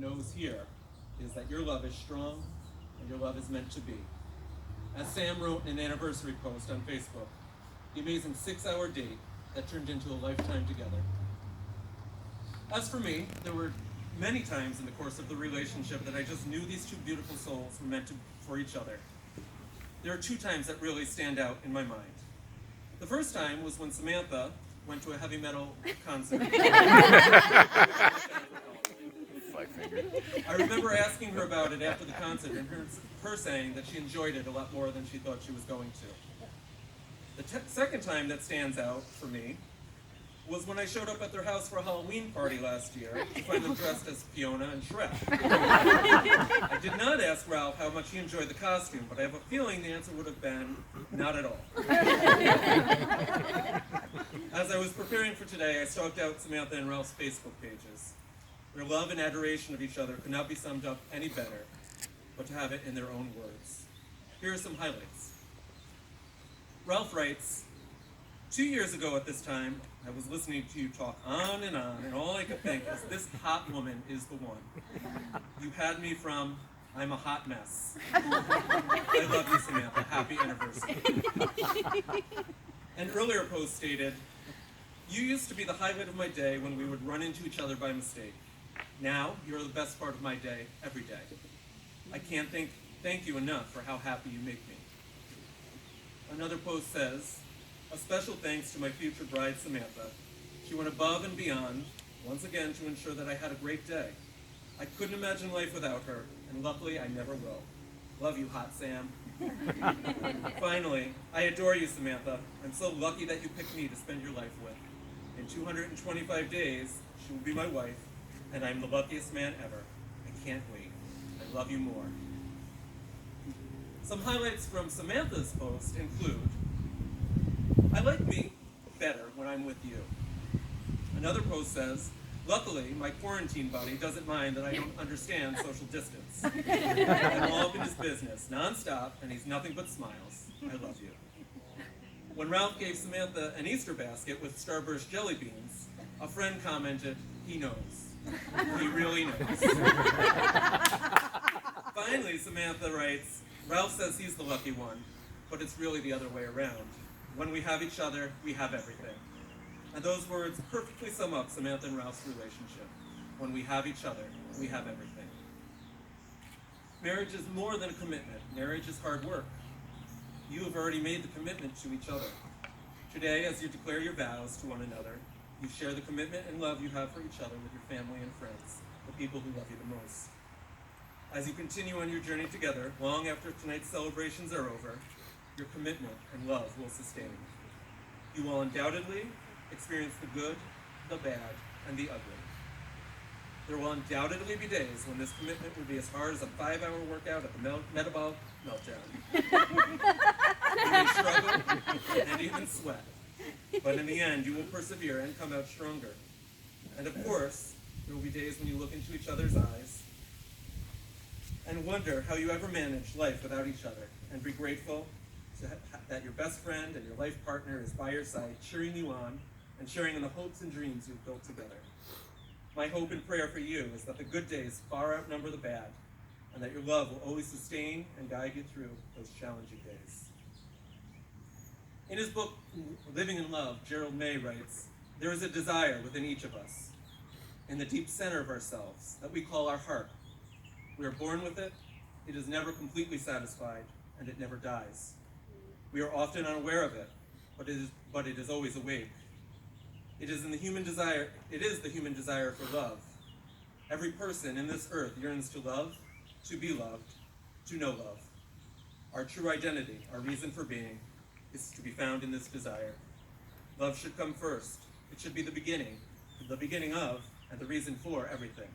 knows here is that your love is strong and your love is meant to be. As Sam wrote in an anniversary post on Facebook, the amazing 6-hour date that turned into a lifetime together. As for me, there were many times in the course of the relationship that I just knew these two beautiful souls were meant for each other. There are 2 times that really stand out in my mind. The first time was when Samantha went to a heavy metal concert. I remember asking her about it after the concert and her saying that she enjoyed it a lot more than she thought she was going to. The second time that stands out for me was when I showed up at their house for a Halloween party last year to find them dressed as Fiona and Shrek. I did not ask Ralph how much he enjoyed the costume, but I have a feeling the answer would have been, not at all. As I was preparing for today, I stalked out Samantha and Ralph's Facebook pages. Their love and adoration of each other could not be summed up any better, but to have it in their own words. Here are some highlights. Ralph writes, 2 years ago at this time, I was listening to you talk on, and all I could think is, this hot woman is the one. You had me from, I'm a hot mess. I love you, Samantha. Happy anniversary. An earlier post stated, you used to be the highlight of my day when we would run into each other by mistake. Now, you're the best part of my day, every day. I can't thank you enough for how happy you make me. Another post says, a special thanks to my future bride, Samantha. She went above and beyond, once again, to ensure that I had a great day. I couldn't imagine life without her, and luckily I never will. Love you, Hot Sam. Finally, I adore you, Samantha. I'm so lucky that you picked me to spend your life with. In 225 days, she will be my wife, and I'm the luckiest man ever. I can't wait. I love you more. Some highlights from Samantha's post include, I like me better when I'm with you. Another post says, luckily, my quarantine buddy doesn't mind that I don't understand social distance. I'm all up in his business, nonstop, and he's nothing but smiles. I love you. When Ralph gave Samantha an Easter basket with Starburst jelly beans, a friend commented, he knows. He really knows. Finally, Samantha writes, Ralph says he's the lucky one, but it's really the other way around. When we have each other, we have everything. And those words perfectly sum up Samantha and Ralph's relationship. When we have each other, we have everything. Marriage is more than a commitment. Marriage is hard work. You have already made the commitment to each other. Today, as you declare your vows to one another, you share the commitment and love you have for each other with your family and friends, the people who love you the most. As you continue on your journey together, long after tonight's celebrations are over, your commitment and love will sustain. You will undoubtedly experience the good, the bad, and the ugly. There will undoubtedly be days when this commitment will be as hard as a 5-hour workout at the metabolic meltdown. You may struggle and even sweat, but in the end, you will persevere and come out stronger. And of course, there will be days when you look into each other's eyes and wonder how you ever managed life without each other, and be grateful that your best friend and your life partner is by your side, cheering you on and sharing in the hopes and dreams you've built together. My hope and prayer for you is that the good days far outnumber the bad, and that your love will always sustain and guide you through those challenging days. In his book, Living in Love, Gerald May writes, there is a desire within each of us, in the deep center of ourselves, that we call our heart. We are born with it, it is never completely satisfied, and it never dies. We are often unaware of it, but it is always awake. It is the human desire for love. Every person in this earth yearns to love, to be loved, to know love. Our true identity, our reason for being, is to be found in this desire. Love should come first. It should be the beginning of, and the reason for everything.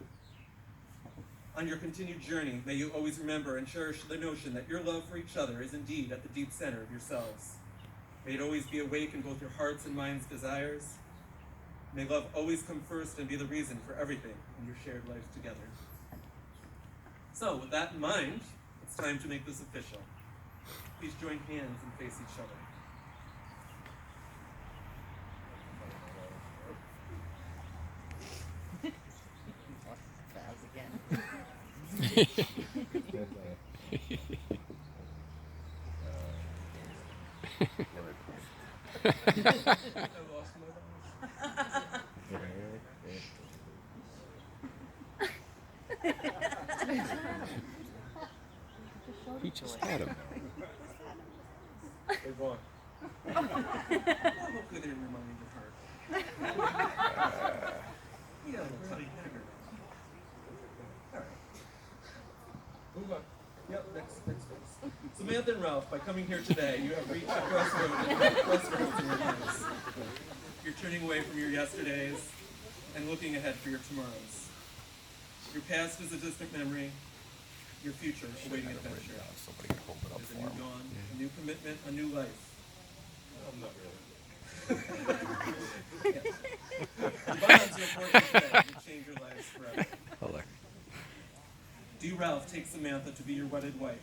On your continued journey, may you always remember and cherish the notion that your love for each other is indeed at the deep center of yourselves. May it always be awake in both your hearts and minds' desires. May love always come first and be the reason for everything in your shared life together. So, with that in mind, it's time to make this official. Please join hands and face each other. Vows again. lost my He just had him. They're gone. Hopefully they didn't remind me of her. Yeah, a little tiny bigger. All right. Move on. Yep, next phase. Samantha and Ralph, by coming here today, you have reached a crossroads in your lives. You're turning away from your yesterdays and looking ahead for your tomorrows. Your past is a distant memory. Your future awaiting adventure. Somebody can hold it up There's a for new him. dawn, a new commitment, a new life. I'm not really. The bonds you're forging today will change your lives forever. Hello. Do you, Ralph, take Samantha to be your wedded wife?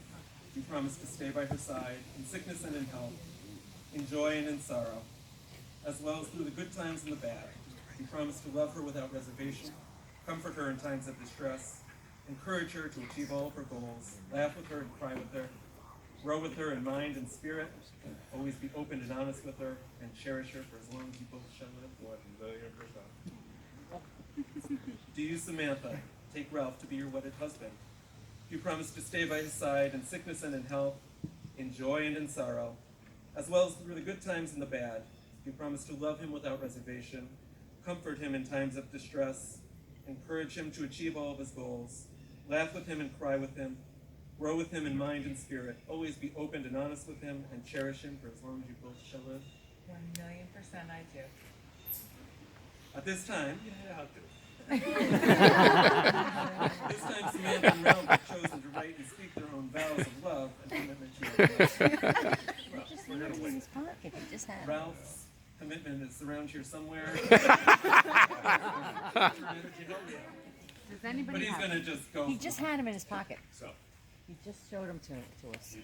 Do you promise to stay by her side in sickness and in health, in joy and in sorrow, as well as through the good times and the bad? Do you promise to love her without reservation, comfort her in times of distress, encourage her to achieve all of her goals, laugh with her and cry with her, grow with her in mind and spirit, always be open and honest with her, and cherish her for as long as you both shall live? 1,000,000%. Do you, Samantha, take Ralph to be your wedded husband? Do you promise to stay by his side in sickness and in health, in joy and in sorrow, as well as through the good times and the bad? Do you promise to love him without reservation, comfort him in times of distress, encourage him to achieve all of his goals, laugh with him and cry with him, grow with him in mind and spirit, always be open and honest with him, and cherish him for as long as you both shall live? 1,000,000% I do. At this time, this time Samantha and Ralph have chosen to write and speak their own vows of love and commitment to each other. Just leave it in his pocket. He just had it. Ralph's commitment is around here somewhere. Does But anybody he's have gonna just go. He just had him in his pocket. So. He just showed him to us. We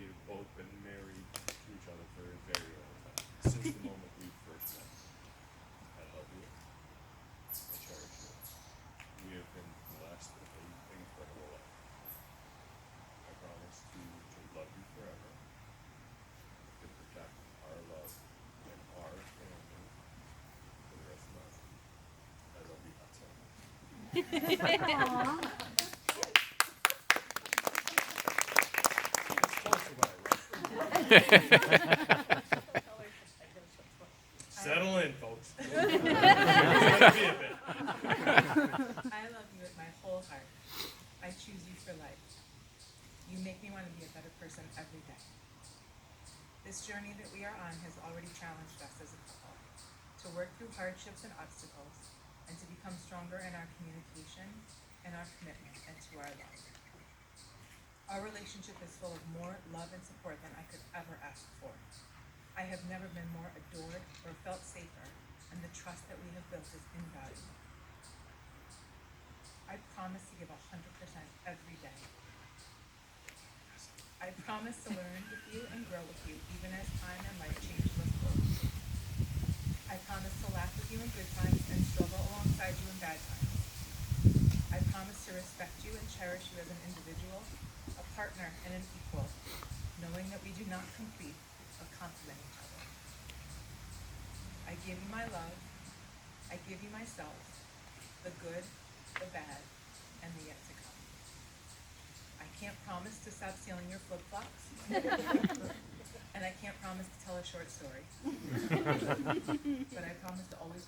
have both been married to each other for a very long time. Since the moment we first met. I love you. I cherish you. We have been blessed with an incredible life. I promise to love you forever. To protect our love and our family for the rest of my life. I love you, that's all. Settle in, folks. It's gonna be a bit. I love you with my whole heart. I choose you for life. You make me want to be a better person every day. This journey that we are on has already challenged us as a couple to work through hardships and obstacles and to become stronger in our communication and our commitment and to our love. Our relationship is full of more love and support than I could ever ask for. I have never been more adored or felt safer, and the trust that we have built is invaluable. I promise to give 100% every day. I promise to learn with you and grow with you, even as time and life changes us both. I promise to laugh with you in good times and struggle alongside you in bad times. I promise to respect you and cherish you as an individual, a partner, and an equal, knowing that we do not compete or complement each other. I give you my love. I give you myself, the good, the bad, and the yet to come. I can't promise to stop stealing your flip-flops, and I can't promise to tell a short story. But I promise to always